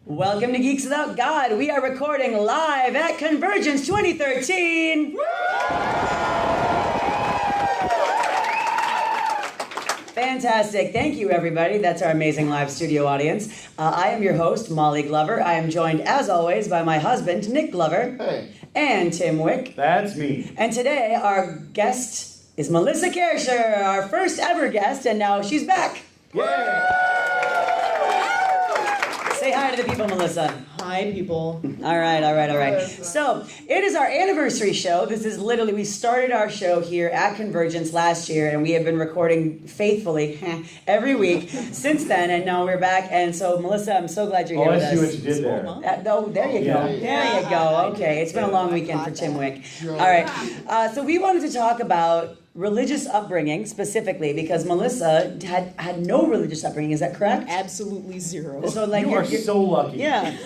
Welcome to Geeks Without God. We are recording live at CONvergence 2013. Fantastic. Thank you, everybody. That's our amazing live studio audience. I am your host, Molly Glover. I am joined, as always, by my husband, Nick Glover. Hey. And Tim Wick. That's me. And today, our guest is Melissa Kaercher, our first ever guest, and now she's back. Yeah. Say hi to the people, Melissa. Hi, people. All right. So, it is our anniversary show. This is literally, we started our show here at CONvergence last year, and we have been recording faithfully every week since then, and now we're back. And so, Melissa, I'm so glad you're here with us. I see what you did there. There you go. There you go. Okay, it's been a long weekend for Tim Wick. All right. So, we wanted to talk about religious upbringing specifically because Melissa had no religious upbringing. Is that correct? Absolutely zero. So, like, You are so lucky. Yeah.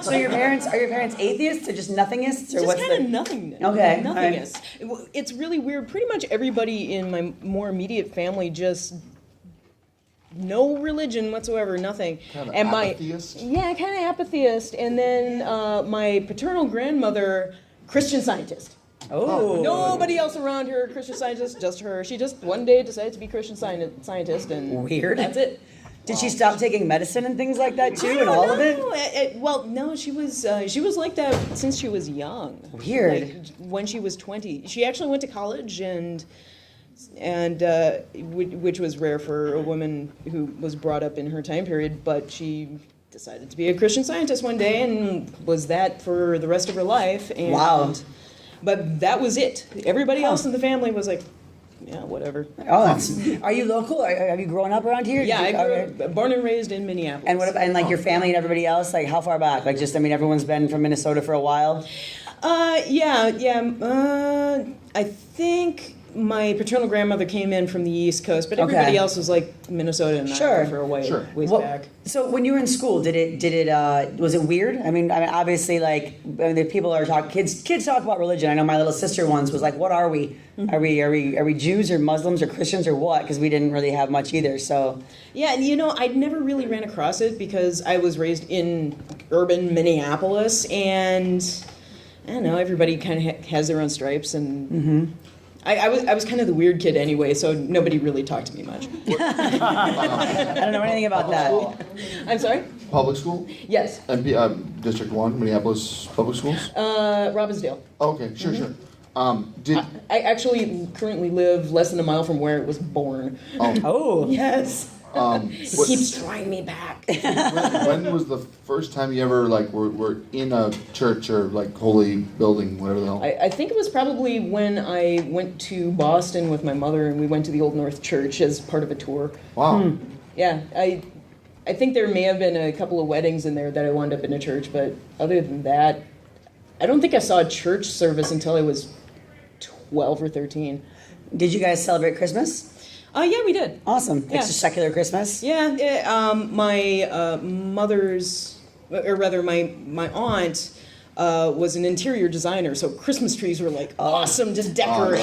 So your parents are your parents atheists or just nothingists or Just what's kind of the nothingness. Okay. Nothingness. It's really weird. Pretty much everybody in my more immediate family just no religion whatsoever, nothing. Kind of and apatheist? Yeah, kind of apatheist. And then my paternal grandmother, Christian Scientist. Oh. Nobody else around her, Christian Scientist, just her. She just one day decided to be Christian Scientist, and Weird. That's it. Did she stop taking medicine and things like that too, I and don't all of it? know. Well, no, she was like that since she was young. Weird. Like when she was 20, she actually went to college and which was rare for a woman who was brought up in her time period. But she decided to be a Christian Scientist one day and was that for the rest of her life. And, Wow. But that was it. Everybody else in the family was like, yeah, whatever. Oh, are you local? Have you grown up around here? Yeah, I grew up, born and raised in Minneapolis. And like your family and everybody else? Like how far back? Like just everyone's been from Minnesota for a while. I think my paternal grandmother came in from the East Coast, but everybody else was like Minnesota and Sure. for a ways back. So when you were in school, was it weird? I mean, obviously, like the people are talking. Kids talk about religion. I know my little sister once was like, "What are we? Are we Jews or Muslims or Christians or what?" Because we didn't really have much either. So Yeah, and I never really ran across it because I was raised in urban Minneapolis, and I don't know, everybody kind of has their own stripes, and. Mm-hmm. I was kind of the weird kid anyway, so nobody really talked to me much. I don't know anything about that. School? I'm sorry? Public school? Yes. And District 1, Minneapolis Public Schools? Robbinsdale. Oh, okay, sure. I actually currently live less than a mile from where it was born. Oh. Yes. He what- keeps drawing me back. when was the first time you ever were in a church or holy building, whatever the hell? I think it was probably when I went to Boston with my mother and we went to the Old North Church as part of a tour. Wow. Yeah, I think there may have been a couple of weddings in there that I wound up in a church, but other than that, I don't think I saw a church service until I was 12 or 13. Did you guys celebrate Christmas? Yeah, we did. Awesome. Yeah. It's just secular Christmas? Yeah, my mother's, or rather my aunt, was an interior designer, so Christmas trees were awesome to decorate.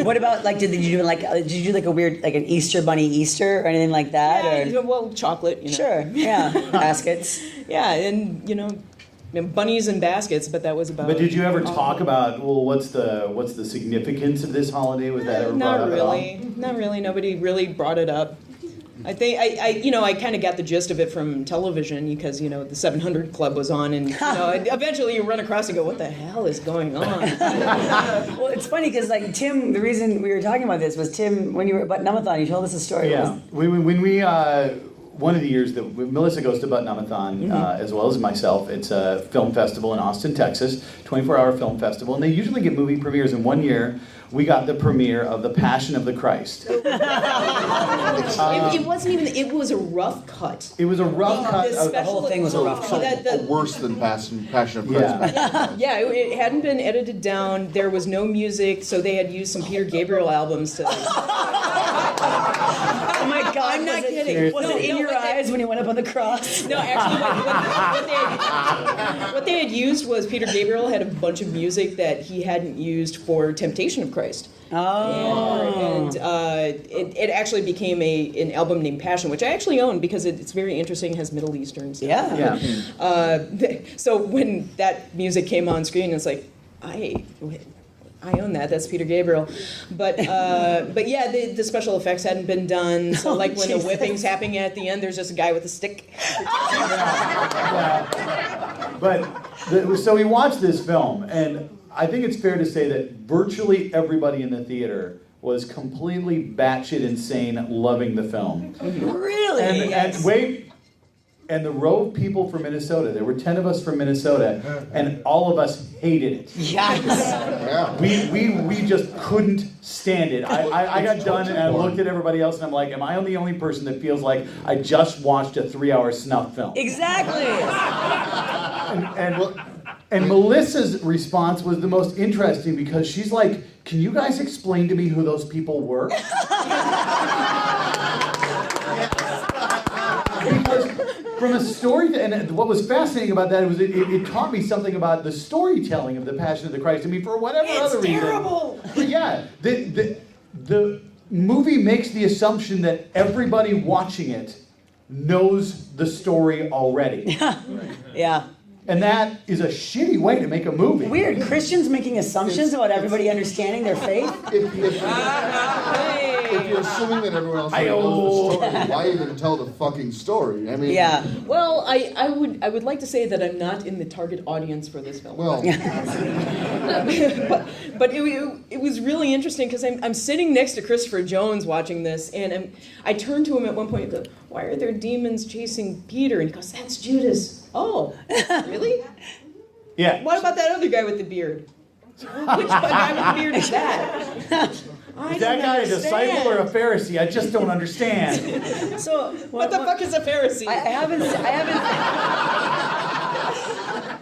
What about did you do a weird an Easter bunny Easter or anything like that? Yeah, well, chocolate. Sure, yeah, baskets. Yeah, and bunnies and baskets, but that was about. But did you ever talk about what's the significance of this holiday? Was that ever brought up at all? Not really. Nobody really brought it up. I think I kind of got the gist of it from television because the 700 Club was on, and eventually you run across and go, what the hell is going on? Well, it's funny because Tim, the reason we were talking about this was Tim when you were at Numathon. You told us a story. Yeah, when we one of the years that Melissa goes to Butt Numathon, as well as myself, it's a film festival in Austin, Texas, 24-hour film festival, and they usually get movie premieres. And one year, we got the premiere of The Passion of the Christ. It wasn't even. It was a rough cut. It was a rough cut. The whole thing was a rough cut. Worse than Passion of Christ. Yeah, it hadn't been edited down. There was no music, so they had used some Peter Gabriel albums to. Oh my God! I'm not kidding. Was it in your eyes when you went up on the cross? No, actually, what they had used was Peter Gabriel had a bunch of music that he hadn't used for Temptation of Christ. Oh. And it actually became an album named Passion, which I actually own because it's very interesting. It has Middle Eastern stuff. Yeah. So when that music came on screen, it's like, I own that. That's Peter Gabriel. But yeah, the special effects hadn't been done. So like when the whipping's happening at the end, there's just a guy with a stick. So we watched this film, and I think it's fair to say that virtually everybody in the theater was completely batshit insane, loving the film. Really? And the row of people from Minnesota, there were 10 of us from Minnesota, and all of us hated it. Yes. Yeah. We just couldn't stand it. I got done and I looked at everybody else and I'm like, am I the only person that feels like I just watched a 3-hour snuff film? Exactly. And Melissa's response was the most interesting because she's like, can you guys explain to me who those people were? Because from a story, and what was fascinating about that was it taught me something about the storytelling of the Passion of the Christ. I mean, for whatever other reason. It's terrible. But yeah, the movie makes the assumption that everybody watching it knows the story already. Yeah. And that is a shitty way to make a movie. Weird. Christians making assumptions about everybody understanding their faith. If you're assuming that everyone else knows the story, why even tell the fucking story? I mean, Yeah. Well, I would like to say that I'm not in the target audience for this film. well, but it was really interesting because I'm sitting next to Christopher Jones watching this, and I turned to him at one point and go, why are there demons chasing Peter? And he goes, that's Judas. Oh, really? Yeah. What about that other guy with the beard? Which guy with the beard is that? Is that guy a disciple or a Pharisee? I just don't understand. So What the fuck is a Pharisee?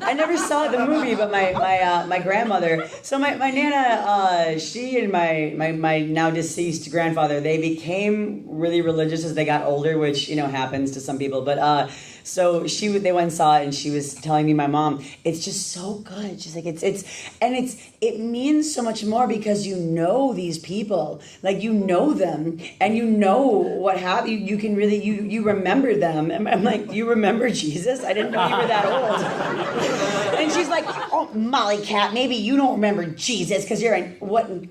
I never saw the movie, but my grandmother. So my nana, she and my now deceased grandfather, they became really religious as they got older, which happens to some people. But so they went and saw it, and she was telling me, my mom, it's just so good. She's like, it means so much more because these people, like them, and what happened. You can really you remember them. And I'm like, you remember Jesus? I didn't know you were that old. And she's like, oh, Molly Cat, maybe you don't remember Jesus because you're I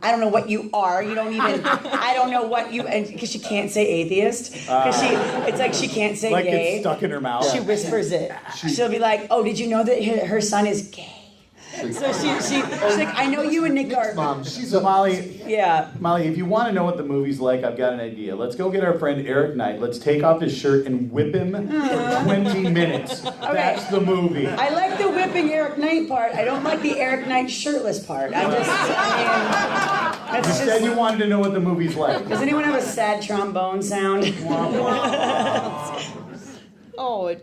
don't know what you are. You don't even, I don't know what you, because she can't say atheist. Because it's like she can't say like gay. It's stuck in her mouth. She whispers it. She'll be like, oh, did you know that her son is gay? So she's like, I know you and Nick are. Mom, she's So Molly, Yeah. Molly, if you want to know what the movie's like, I've got an idea. Let's go get our friend Eric Knight. Let's take off his shirt and whip him for 20 minutes. That's the movie. I like the whipping Eric Knight part. I don't like the Eric Knight shirtless part. You said you wanted to know what the movie's like. Does anyone have a sad trombone sound? Oh,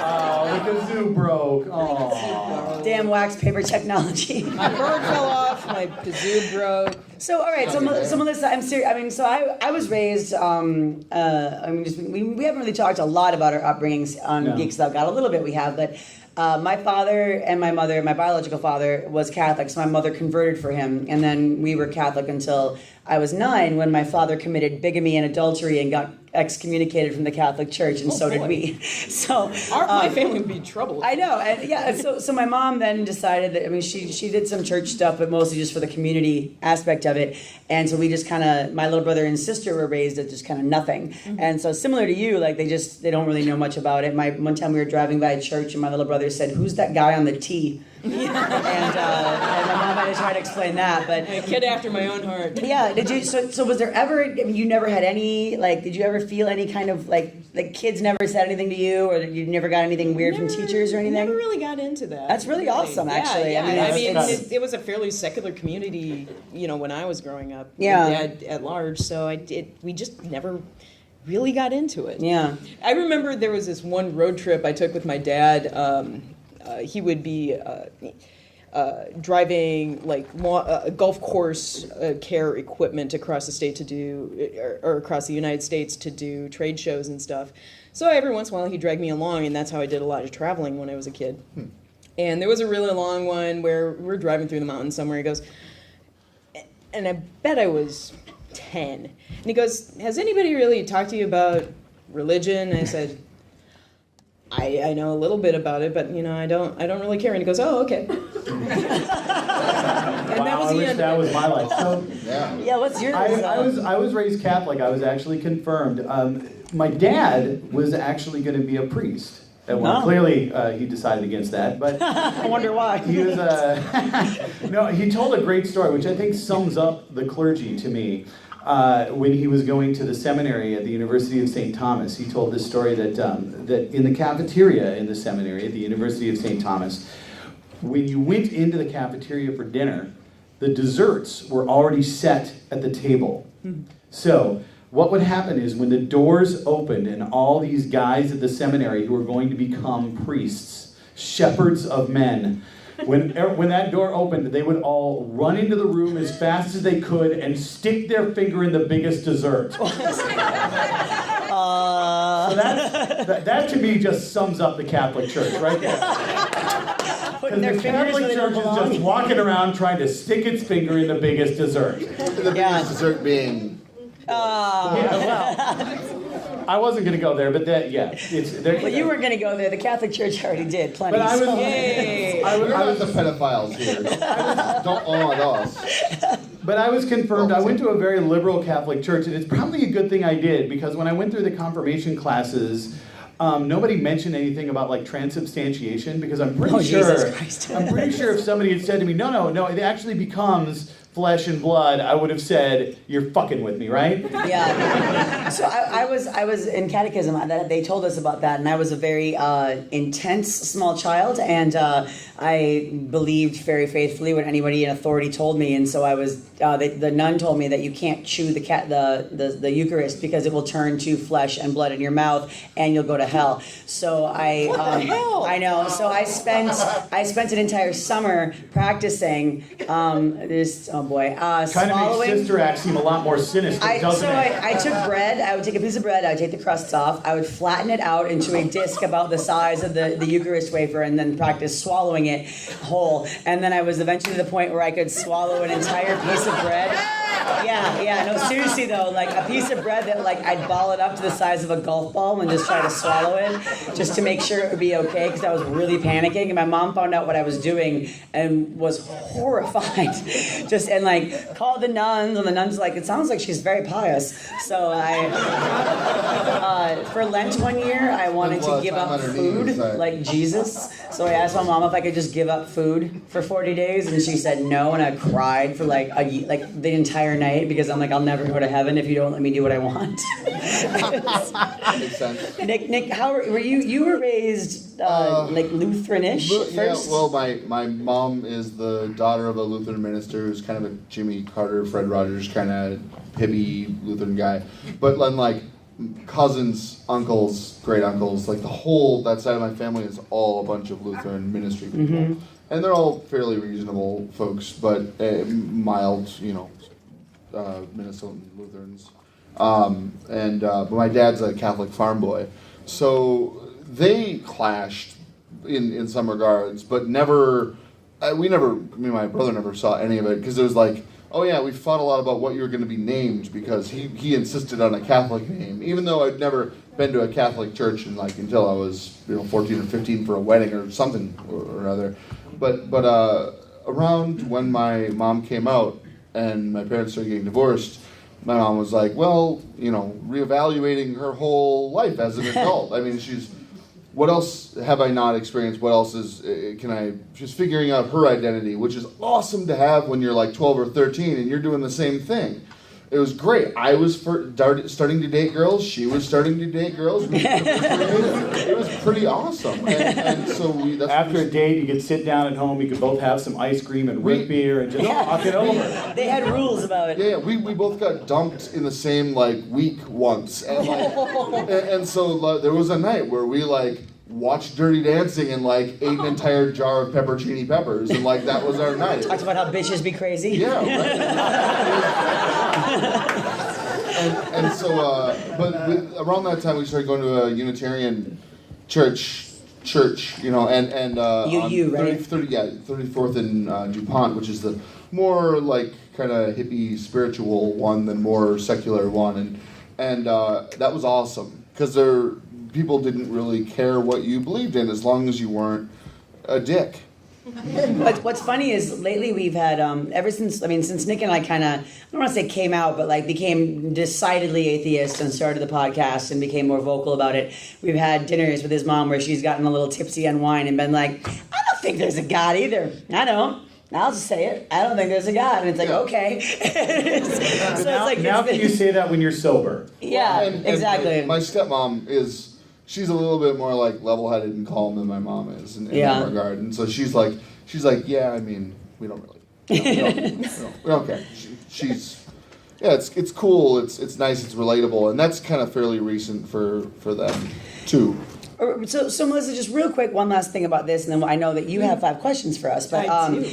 Oh, the kazoo broke. Oh. Damn wax paper technology. my bird fell off, my kazoo broke. So all right, so Melissa, I'm serious. I mean, so I was raised. We haven't really talked a lot about our upbringings on Geeks Out Got a little bit. We have, but my father and my mother, my biological father was Catholic, so my mother converted for him, and then we were Catholic until I was 9, when my father committed bigamy and adultery and got excommunicated from the Catholic Church, and so did we. So My family would be in trouble. I know, and yeah. So my mom then decided that she did some church stuff, but mostly just for the community aspect of it. And so we just kind of, my little brother and sister were raised at just kind of nothing. Mm-hmm. And so similar to you, like they don't really know much about it. One time we were driving by a church, and my little brother said, "Who's that guy on the T?" and my mom had to try to explain that, but a kid after my own heart. Yeah, did you? So was there ever? You never had any Did you ever feel any kind of like kids never said anything to you, or you never got anything weird from teachers or anything? Never really got into that. That's really awesome, actually. Yeah. I mean, it was a fairly secular community, when I was growing up. Yeah. At large, so we just never really got into it. Yeah. I remember there was this one road trip I took with my dad. He would be driving like golf course care equipment across the state to do, or across the United States to do trade shows and stuff. So every once in a while he'd drag me along, and that's how I did a lot of traveling when I was a kid. And there was a really long one where we're driving through the mountains somewhere. He goes, and I bet I was 10. And he goes, has anybody really talked to you about religion? And I said, I know a little bit about it, but I don't really care. And he goes, oh, okay. And that was the end. That was my life. So, Yeah, what's yours? I was raised Catholic. I was actually confirmed. My dad was actually going to be a priest. Clearly, he decided against that, but I wonder why. he was no. He told a great story, which I think sums up the clergy to me. When he was going to the seminary at the University of St. Thomas, he told this story that that in the cafeteria in the seminary at the University of St. Thomas, when you went into the cafeteria for dinner, the desserts were already set at the table. So what would happen is when the doors opened and all these guys at the seminary who were going to become priests, shepherds of men, when that door opened, they would all run into the room as fast as they could and stick their finger in the biggest dessert. So that to me just sums up the Catholic Church right there. Putting their The fingers Catholic where they Church don't is belong. just walking around trying to stick its finger in the biggest dessert. The biggest dessert being. I wasn't going to go there, but that, Well, you weren't going to go there. The Catholic Church already did plenty. But I was, so- We're not the pedophiles here. Don't on us. But I was confirmed. I went to a very liberal Catholic church, and it's probably a good thing I did, because when I went through the confirmation classes, nobody mentioned anything about like transubstantiation, because I'm pretty Jesus Christ. I'm pretty sure if somebody had said to me, no, it actually becomes flesh and blood, I would have said, you're fucking with me, right? Yeah. So I was in catechism. They told us about that, and I was a very intense small child, and I believed very faithfully what anybody in authority told me. And so I was. The nun told me that you can't chew the Eucharist because it will turn to flesh and blood in your mouth, and you'll go to hell. So I. What the hell? I know. So I spent an entire summer practicing this. Oh boy. Kind of Swallowing. makes Sister Act seem a lot more sinister, doesn't it? I took bread. I would take a piece of bread. I would take the crusts off. I would flatten it out into a disc about the size of the Eucharist wafer, and then practice swallowing it whole. And then I was eventually to the point where I could swallow an entire piece of bread. Yeah. No, seriously though, like a piece of bread that like I'd ball it up to the size of a golf ball and just try to swallow it, just to make sure it would be okay, because I was really panicking. And my mom found out what I was doing and was horrified. And like called the nuns, and the nuns like, it sounds like she's very pious. So I, for Lent one year, I wanted to give up food like Jesus. So I asked my mom if I could just give up food for 40 days, and she said no, and I cried for like the entire night, because I'm like, I'll never go to heaven if you don't let me do what I want. Makes sense. Nick, how were you? You were raised like Lutheranish first? Yeah, well, my mom is the daughter of a Lutheran minister who's kind of a Jimmy Carter, Fred Rogers kind of hippie Lutheran guy. But then, like, cousins, uncles, great uncles, like that side of my family is all a bunch of Lutheran ministry people. Mm-hmm. And they're all fairly reasonable folks, but mild, Minnesotan Lutherans. But my dad's a Catholic farm boy. So they clashed in some regards, but me and my brother never saw any of it, because it was like, oh yeah, we fought a lot about what you were going to be named, because he insisted on a Catholic name, even though I'd never been to a Catholic church until I was 14 or 15 for a wedding or something or other. But around when my mom came out and my parents started getting divorced, my mom was like, well, reevaluating her whole life as an adult. I mean, what else have I not experienced? What else she's figuring out her identity, which is awesome to have when you're like 12 or 13 and you're doing the same thing. It was great. I was starting to date girls. She was starting to date girls. It was pretty awesome. And so after a date, you could sit down at home. You could both have some ice cream and root beer and just talk it over. They had rules about it. Yeah, we both got dumped in the same week once, and so there was a night where we watched Dirty Dancing and like ate an entire jar of pepperoni peppers, and like that was our night. Talked about how bitches be crazy. Yeah. Right. and so, around that time we started going to a Unitarian church, and UU, right? 34th and DuPont, which is the more like kind of hippie spiritual one than more secular one, and that was awesome because people didn't really care what you believed in as long as you weren't a dick. What's funny is lately we've had since Nick and I kind of, I don't want to say came out, but like became decidedly atheist and started the podcast and became more vocal about it. We've had dinners with his mom where she's gotten a little tipsy on wine and been like, I don't think there's a God either. I don't. I'll just say it. I don't think there's a God, and it's like okay. Now can you say that when you're sober? Yeah, exactly. And my stepmom she's a little bit more like level-headed and calm than my mom is in that regard, and so she's like, yeah, I mean, we don't really, we don't care. It's cool, it's nice, it's relatable, and that's kind of fairly recent for them too. So Melissa, just real quick, one last thing about this, and then I know that you have 5 questions for us, but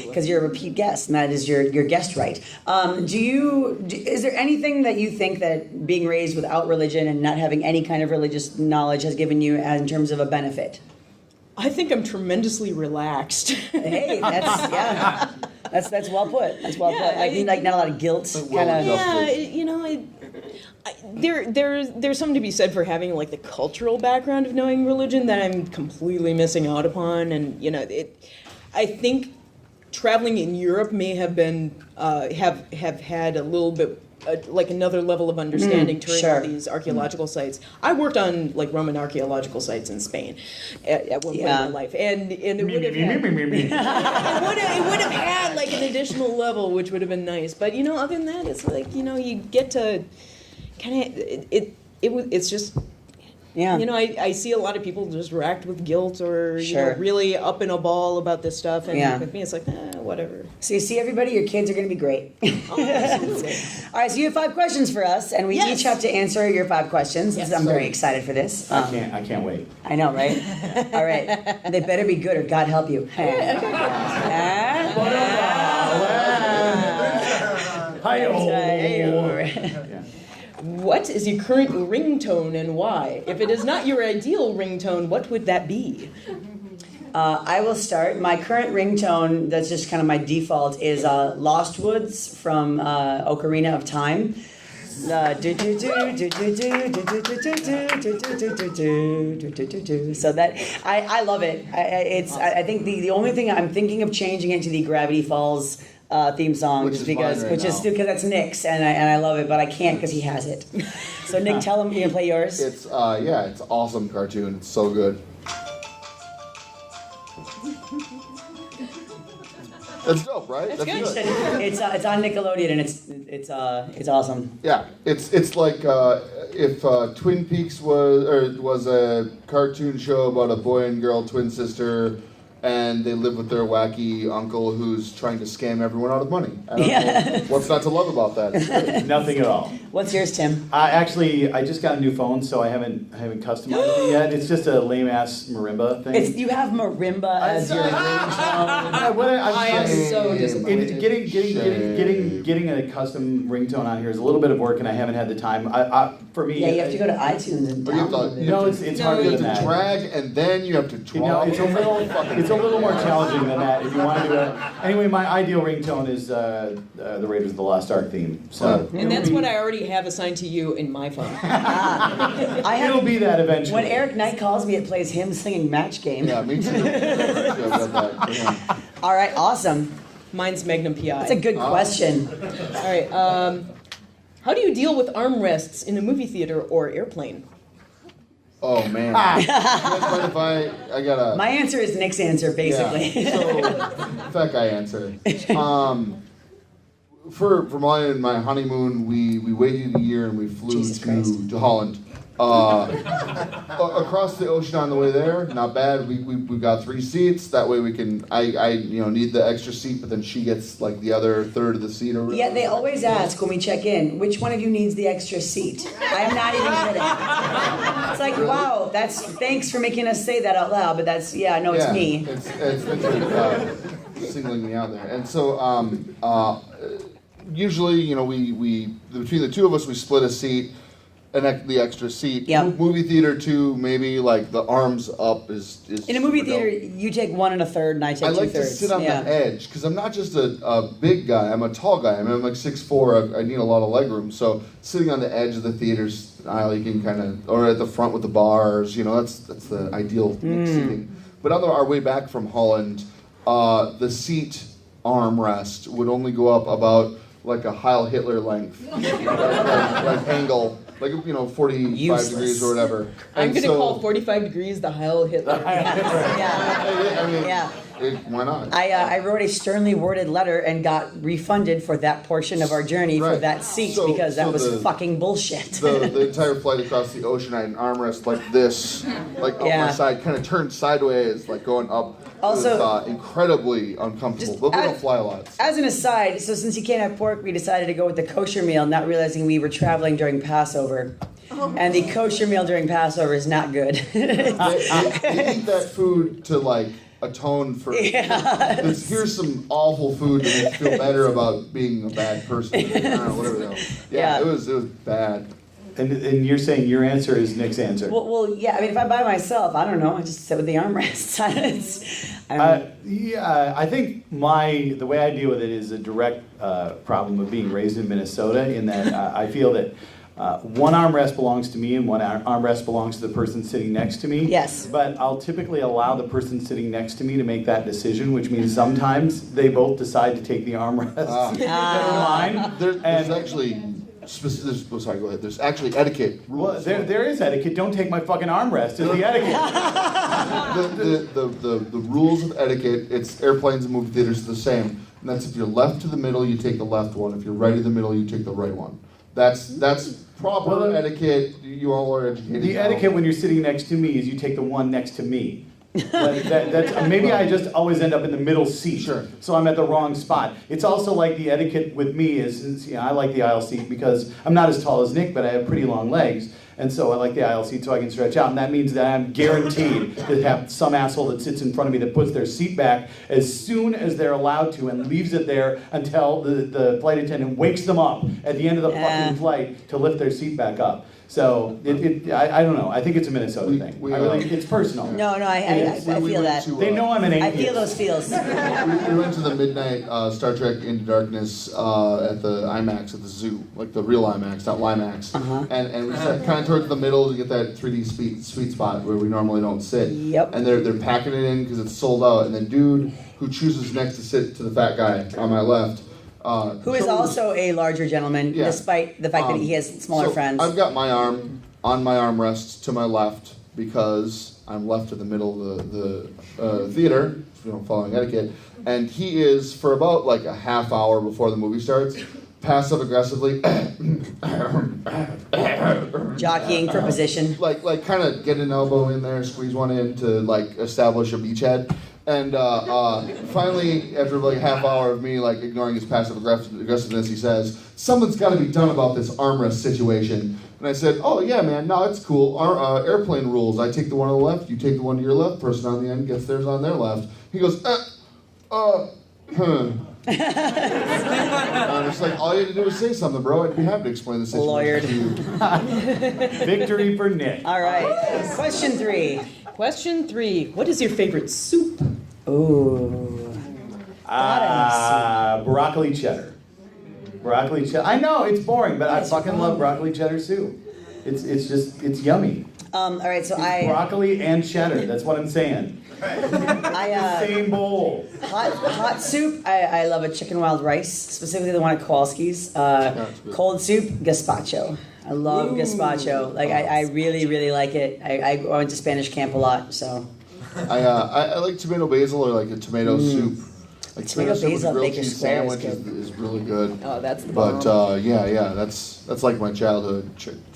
because you're a repeat guest, and that is your guest right. Is there anything that you think that being raised without religion and not having any kind of religious knowledge has given you in terms of a benefit? I think I'm tremendously relaxed. Hey, that's well put. That's well put. Like not a lot of guilt. There's something to be said for having like the cultural background of knowing religion that I'm completely missing out upon, and I think traveling in Europe may have been have had a little bit like another level of understanding touring all these archaeological sites. I worked on like Roman archaeological sites in Spain at one point in my life, and it would have had like an additional level, which would have been nice. But other than that, it's like you get to kind of it's just. Yeah. I see a lot of people just racked with guilt or really up in a ball about this stuff, and with me it's like, whatever. So you see, everybody, your kids are going to be great. Oh, absolutely. All right, so you have 5 questions for us, and we each have to answer your 5 questions. Yes. I'm very excited for this. I can't wait. I know, right? All right, they better be good, or God help you. What is your current ringtone and why? If it is not your ideal ringtone, what would that be? I will start. My current ringtone, that's just kind of my default, is Lost Woods from Ocarina of Time. So that I love it. I think the only thing I'm thinking of changing it to the Gravity Falls theme song, which just is because that's Nick's, and I love it, but I can't because he has it. So Nick, tell him you can play yours. It's it's awesome cartoon. It's so good. It's dope, right? That's good. It's on Nickelodeon, and it's awesome. Yeah, it's like if Twin Peaks was a cartoon show about a boy and girl twin sister, and they live with their wacky uncle who's trying to scam everyone out of money. I don't know what's not to love about that. It's great. Nothing at all. What's yours, Tim? I just got a new phone, so I haven't customized it yet. It's just a lame ass marimba thing. You have marimba as your ringtone. I am so disappointed. Getting a custom ringtone on here is a little bit of work, and I haven't had the time. For me, you have to go to iTunes and download it. No, it's harder than that. Drag and then you have to draw. It's a little more challenging than that. If you want to do it, anyway, my ideal ringtone is the Raiders of the Lost Ark theme. So, and that's what I already have assigned to you in my phone. It'll be that eventually. When Eric Knight calls me, it plays him singing Match Game. Yeah, me too. All right, awesome. Mine's Magnum PI. That's a good question. All right. How do you deal with armrests in a movie theater or airplane? Oh man. You guys mind if I gotta. My answer is Nick's answer, basically. Yeah. So, in fact, I answer. For my honeymoon, we waited a year and we flew to Holland, Across the ocean on the way there, not bad. We got 3 seats. That way we can. I need the extra seat, but then she gets like the other third of the seat. Or Yeah, they always ask when we check in, which one of you needs the extra seat? I am not even kidding. It's like, wow, thanks for making us say that out loud, but it's me. It's singling me out there. And so usually, we between the two of us, we split a seat. The extra seat. Yep. Movie theater too, maybe like the arms up is in a movie theater, you take 1 1/3 and I take 2/3. I like to sit on the edge because I'm not just a big guy. I'm a tall guy. I'm like 6'4". I need a lot of leg room. So sitting on the edge of the theater's aisle, you can kind of, or at the front with the bars. That's the ideal seating. But on our way back from Holland, the seat armrest would only go up about like a Heil Hitler length, like angle. Like 45 Useless. degrees or whatever. I'm going to call 45 degrees the Heil Hitler. Yeah. Why not? I wrote a sternly worded letter and got refunded for that portion of our journey for Right. that seat So- because that so was the- fucking bullshit. The entire flight across the ocean, I had an armrest like this, like up Yeah. my side, kind of turned sideways, like going up. Also- it was incredibly uncomfortable. But we don't fly a lot. As an aside, so since you can't have pork, we decided to go with the kosher meal, not realizing we were traveling during Passover. And the kosher meal during Passover is not good. They eat that food to like atone for. Here's some awful food to make you feel better about being a bad person. I don't know, whatever the hell. Yeah. It was bad. And you're saying your answer is Nick's answer. Well, yeah. I mean, if I'm by myself, I don't know. I just sit with the armrests. I think the way I deal with it is a direct problem of being raised in Minnesota. In that I feel that one armrest belongs to me and one armrest belongs to the person sitting next to me. Yes. But I'll typically allow the person sitting next to me to make that decision, which means sometimes they both decide to take the armrest. Never mind. There's actually. Sorry, go ahead. There's actually etiquette rules. Well, there is etiquette. Don't take my fucking armrest. Is the etiquette. The rules of etiquette, it's airplanes and movie theaters are the same. And that's if you're left to the middle, you take the left one. If you're right in the middle, you take the right one. That's proper etiquette. You all are educated. The etiquette when you're sitting next to me is you take the one next to me. That's maybe I just always end up in the middle seat, Sure. So I'm at the wrong spot. It's also like the etiquette with me is I like the aisle seat because I'm not as tall as Nick, but I have pretty long legs, and so I like the aisle seat so I can stretch out, and that means that I'm guaranteed to have some asshole that sits in front of me that puts their seat back as soon as they're allowed to and leaves it there until the flight attendant wakes them up at the end of the fucking flight to lift their seat back up. So I don't know. I think it's a Minnesota thing. It's personal. No, I feel that. They know I'm an atheist. I feel those feels. We went to the midnight Star Trek Into Darkness at the IMAX at the zoo, like the real IMAX, not Limax. And we sat kind of towards the middle to get that 3D sweet spot where we normally don't sit. Yep. And they're packing it in because it's sold out. And the dude who chooses next to sit to the fat guy on my left. Who is also a larger gentleman, despite the fact that he has smaller friends. I've got my arm on my armrest to my left because I'm left in the middle of the theater, following etiquette. And he is, for about like a half hour before the movie starts, passive aggressively jockeying for position. like kind of get an elbow in there, squeeze one in to like establish a beachhead. And finally, after like a half hour of me like ignoring his passive aggressiveness, he says, "Something's got to be done about this armrest situation." And I said, "Oh yeah, man, no, it's cool. Our airplane rules. I take the one on the left, you take the one to your left. Person on the end gets theirs on their left." He goes, And it's like, all you had to do was say something, bro. I'd be happy to explain the situation Lawyered. to you. Victory for Nick. All right. Question 3. Question 3. What is your favorite soup? Ooh. Broccoli cheddar. Broccoli cheddar. I know, it's boring, but I fucking love broccoli cheddar soup. It's yummy. All right, so It's broccoli and cheddar. That's what I'm saying. Same bowl. Hot soup. I love a chicken wild rice, specifically the one at Kowalski's. Cold soup, gazpacho. I love gazpacho. Like I really, really like it. I went to Spanish camp a lot, so. I like tomato basil or like a tomato soup. Like Tomato soup with basil a grilled Baker cheese Square is sandwich is really good. Oh, that's the But bomb. that's like my childhood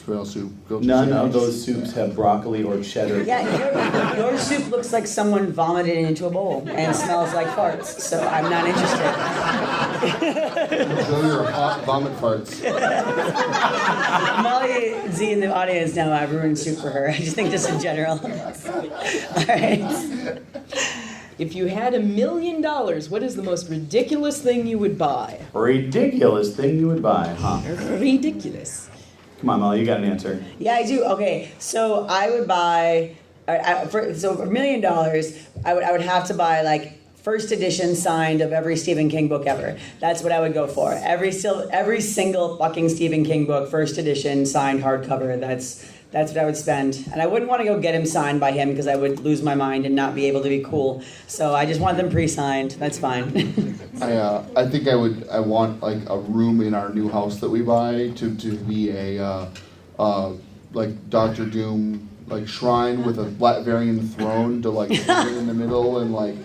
Quail soup. Goat None soup. of those soups have broccoli or cheddar. Yeah, your soup looks like someone vomited it into a bowl and smells like farts, so I'm not interested. Enjoy your hot vomit farts. Molly Z in the audience now, I've ruined soup for her. I just think just in general. All right. If you had $1 million, what is the most ridiculous thing you would buy? Ridiculous thing you would buy, huh? Ridiculous. Come on, Molly, you got an answer. Yeah, I do. Okay, so I would buy, for $1 million, I would have to buy like first edition signed of every Stephen King book ever. That's what I would go for. Every single fucking Stephen King book, first edition, signed hardcover. That's what I would spend. And I wouldn't want to go get him signed by him because I would lose my mind and not be able to be cool. So I just want them pre-signed. That's fine. I think I want like a room in our new house that we buy to be a like Doctor Doom like shrine with a Latverian throne to like put it in the middle and like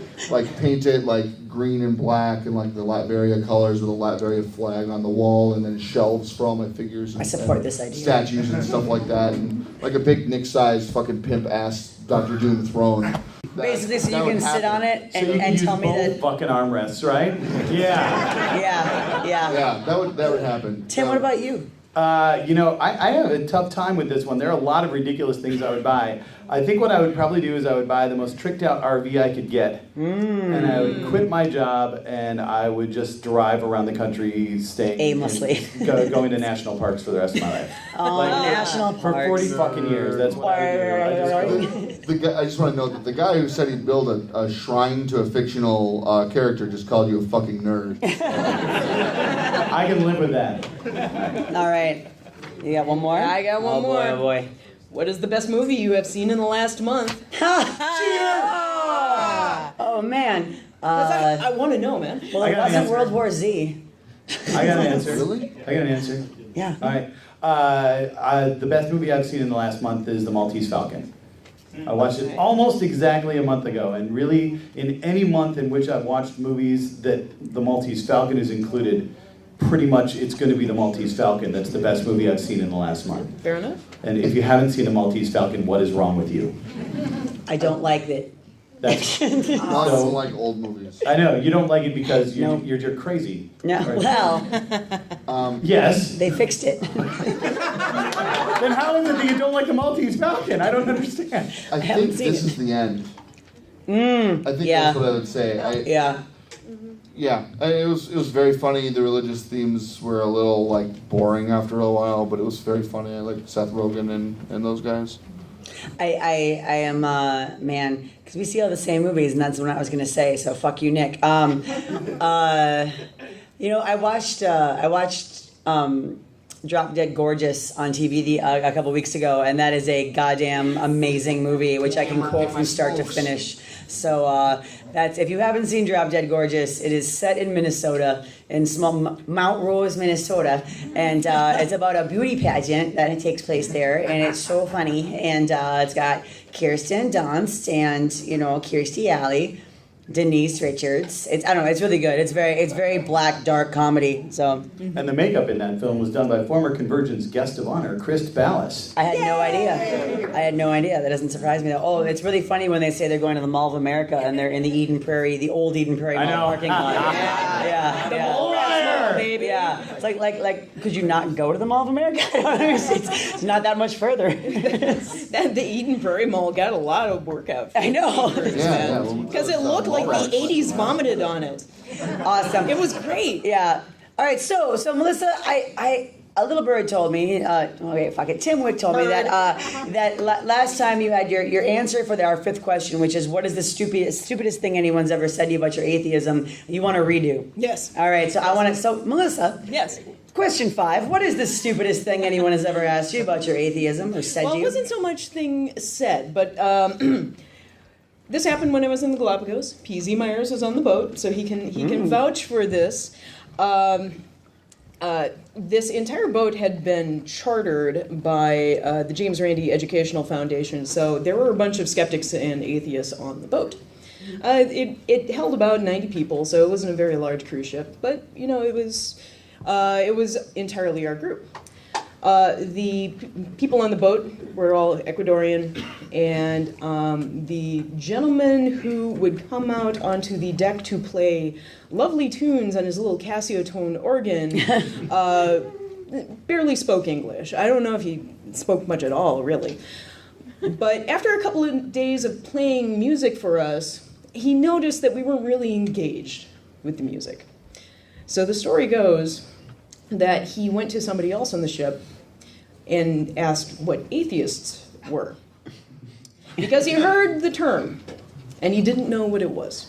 paint it like green and black and like the Latveria colors with a Latveria flag on the wall and then shelves for all my figures. I support this idea. Statues and stuff like that and like a big Nick-sized fucking pimp-ass Doctor Doom throne. Basically, so That you would can sit happen. on it So you can and use tell me both that. fucking armrests, right? Yeah. Yeah. Yeah, that would happen. Tim, what about you? I have a tough time with this one. There are a lot of ridiculous things I would buy. I think what I would probably do is I would buy the most tricked out RV I could get. And I would quit my job and I would just drive around the country staying Aimlessly. going to national parks for the rest of my life. Oh, national For parks. 40 fucking years, that's what I would do. The guy, I just want to note that the guy who said he'd build a shrine to a fictional character just called you a fucking nerd. I can live with that. All right. You got one more? I got one more. Oh boy. What is the best movie you have seen in the last month? Oh man. 'Cause I want to know, man. Well, I it got an wasn't answer. World War Z. I got an answer. Really? I got an answer. Yeah. All right. The best movie I've seen in the last month is The Maltese Falcon. I watched it almost exactly a month ago, and really, in any month in which I've watched movies that The Maltese Falcon is included, pretty much it's going to be The Maltese Falcon. That's the best movie I've seen in the last month. Fair enough. And if you haven't seen The Maltese Falcon, what is wrong with you? I don't like it. That's, No, I don't like old movies. I know, you don't like it because you're, No. you're crazy. No. Right? Well, Yes. they fixed it. Then how is it that you don't like The Maltese Falcon? I don't understand. I haven't think seen this it. is the end. I think yeah. that's what I would say. Yeah. It was very funny. The religious themes were a little like boring after a while, but it was very funny. I like Seth Rogen and those guys. I am man, because we see all the same movies, and that's what I was gonna say. So fuck you, Nick. I watched Drop Dead Gorgeous on TV a couple weeks ago, and that is a goddamn amazing movie, which I can quote from start to finish. So that's, if you haven't seen Drop Dead Gorgeous, it is set in Minnesota, in small Mount Rose, Minnesota, and it's about a beauty pageant that takes place there, and it's so funny, and it's got Kirsten Dunst and Kirstie Alley, Denise Richards. It's really good. It's very black, dark comedy. So And the makeup in that film was done by former CONvergence guest of honor, Krist Ballas. I had no idea. That doesn't surprise me though. Oh, it's really funny when they say they're going to the Mall of America and they're in the old Eden Prairie I Mall know. parking lot. Yeah. Liar! Baby. Yeah. It's like could you not go to the Mall of America? I don't understand. It's not that much further. The Eden Prairie Mall got a lot of workout. I know. Because it looked like the 80s vomited on it. Awesome. It was great. Yeah. All right. So Melissa, I a little bird told me. Okay, fuck it. Tim Wick told me that last time you had your answer for our fifth question, which is what is the stupidest thing anyone's ever said to you about your atheism? You want to redo? Yes. All right. So I want to. So Melissa. Yes. Question 5. What is the stupidest thing anyone has ever asked you about your atheism or said Well, to it you? wasn't so much thing said, but this happened when I was in the Galapagos. P.Z. Myers was on the boat, so he can vouch for this. This entire boat had been chartered by the James Randi Educational Foundation, so there were a bunch of skeptics and atheists on the boat. It held about 90 people, so it wasn't a very large cruise ship, but it was entirely our group. The people on the boat were all Ecuadorian, and the gentleman who would come out onto the deck to play lovely tunes on his little Casio tone organ barely spoke English. I don't know if he spoke much at all, really. But after a couple of days of playing music for us, he noticed that we weren't really engaged with the music. So the story goes that he went to somebody else on the ship and asked what atheists were. Because he heard the term, and he didn't know what it was.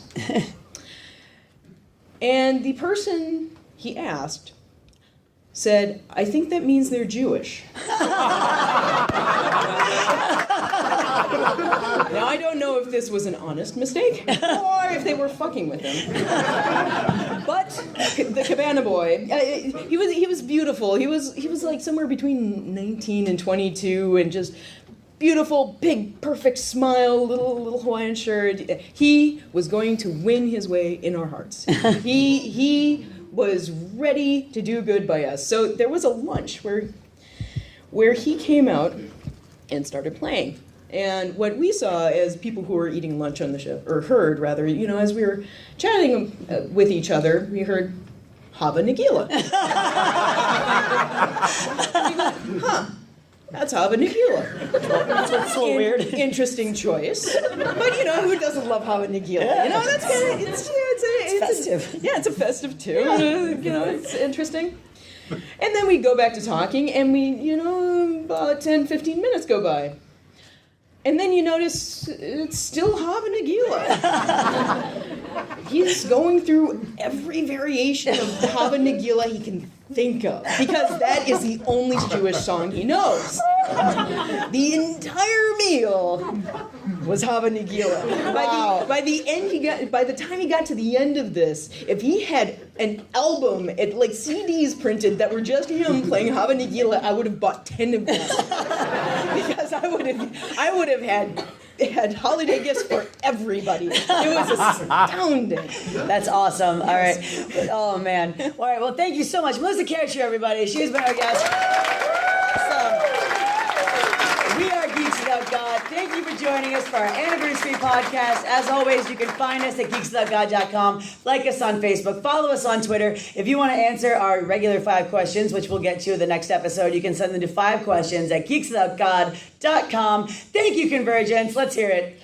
And the person he asked said, "I think that means they're Jewish." Now, I don't know if this was an honest mistake or if they were fucking with him. But the cabana boy, he was beautiful. He was like somewhere between 19 and 22 and just beautiful, big, perfect smile, little Hawaiian shirt. He was going to win his way in our hearts. He was ready to do good by us. So there was a lunch where he came out and started playing. And what we saw as people who were eating lunch on the ship, or heard rather, as we were chatting with each other, we heard Hava Nagila. Huh, that's Hava Nagila. That's so weird. Interesting choice. But who doesn't love Hava Nagila? That's kind of, it's festive. It's a festive tune. It's interesting. And then we go back to talking, and we, about 10, 15 minutes go by. And then you notice it's still Hava Nagila. He's going through every variation of Hava Nagila he can think of, because that is the only Jewish song he knows. The entire meal was Hava Nagila. Wow. By the time he got to the end of this, if he had an album, like CDs printed that were just him playing Hava Nagila, I would have bought 10 of them. Because I would have had holiday gifts for everybody. It was astounding. That's awesome. All right. Oh, man. All right. Well, thank you so much. Melissa Kaercher, everybody. She's been our guest. Awesome. We are Geeks Without God. Thank you for joining us for our anniversary podcast. As always, you can find us at geekswithoutgod.com. Like us on Facebook. Follow us on Twitter. If you want to answer our regular 5 questions, which we'll get to in the next episode, you can send them to 5questions at geekswithoutgod.com. Thank you, CONvergence. Let's hear it.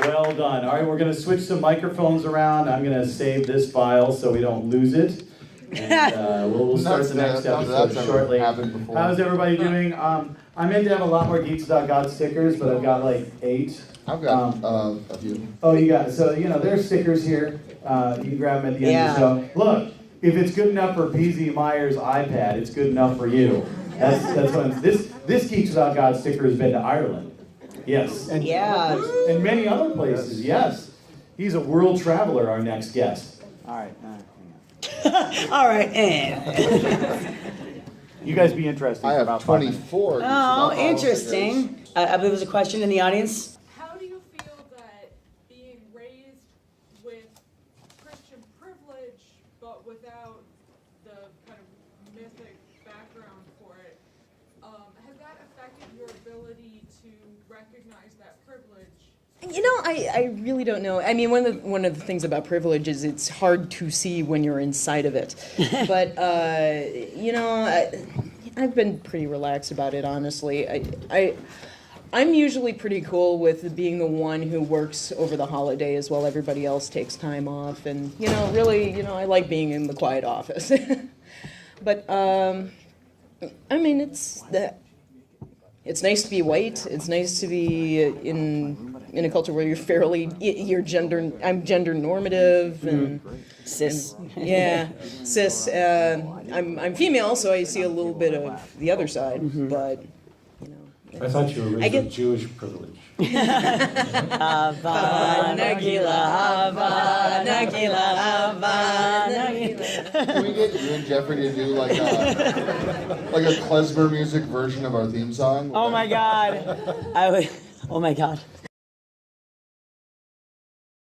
Well done. All right, we're going to switch some microphones around. I'm going to save this file so we don't lose it. And we'll start the next episode shortly. How's everybody doing? I meant to have a lot more Geeks Without God stickers, but I've got like 8. I've got a few. Oh, you got it. So, there's stickers here. You can grab them at the end of the show. Look, if it's good enough for PZ Meyer's iPad, it's good enough for you. That's what this Geeks Without God sticker has been to Ireland. Yes. And many other places, yes. He's a world traveler, our next guest. All right. All right. You guys be interested. I have about 5 minutes. 24. Oh, interesting. I believe there's a question in the audience. How do you feel that being raised with Christian privilege, but without the kind of mythic background for it, has that affected your ability to recognize that privilege? I really don't know. I mean, one of the things about privilege is it's hard to see when you're inside of it. But I've been pretty relaxed about it, honestly. I'm usually pretty cool with being the one who works over the holidays while everybody else takes time off, and really, I like being in the quiet office. But I mean, it's nice to be white. It's nice to be in a culture where I'm gender normative and Cis. Cis. I'm female, so I see a little bit of the other side, but I thought you were raised with Jewish privilege. Hava Nagila, Hava Nagila, Hava Nagila. Can we get you and Jeffrey to do like a klezmer music version of our theme song? Oh my God. Oh my God.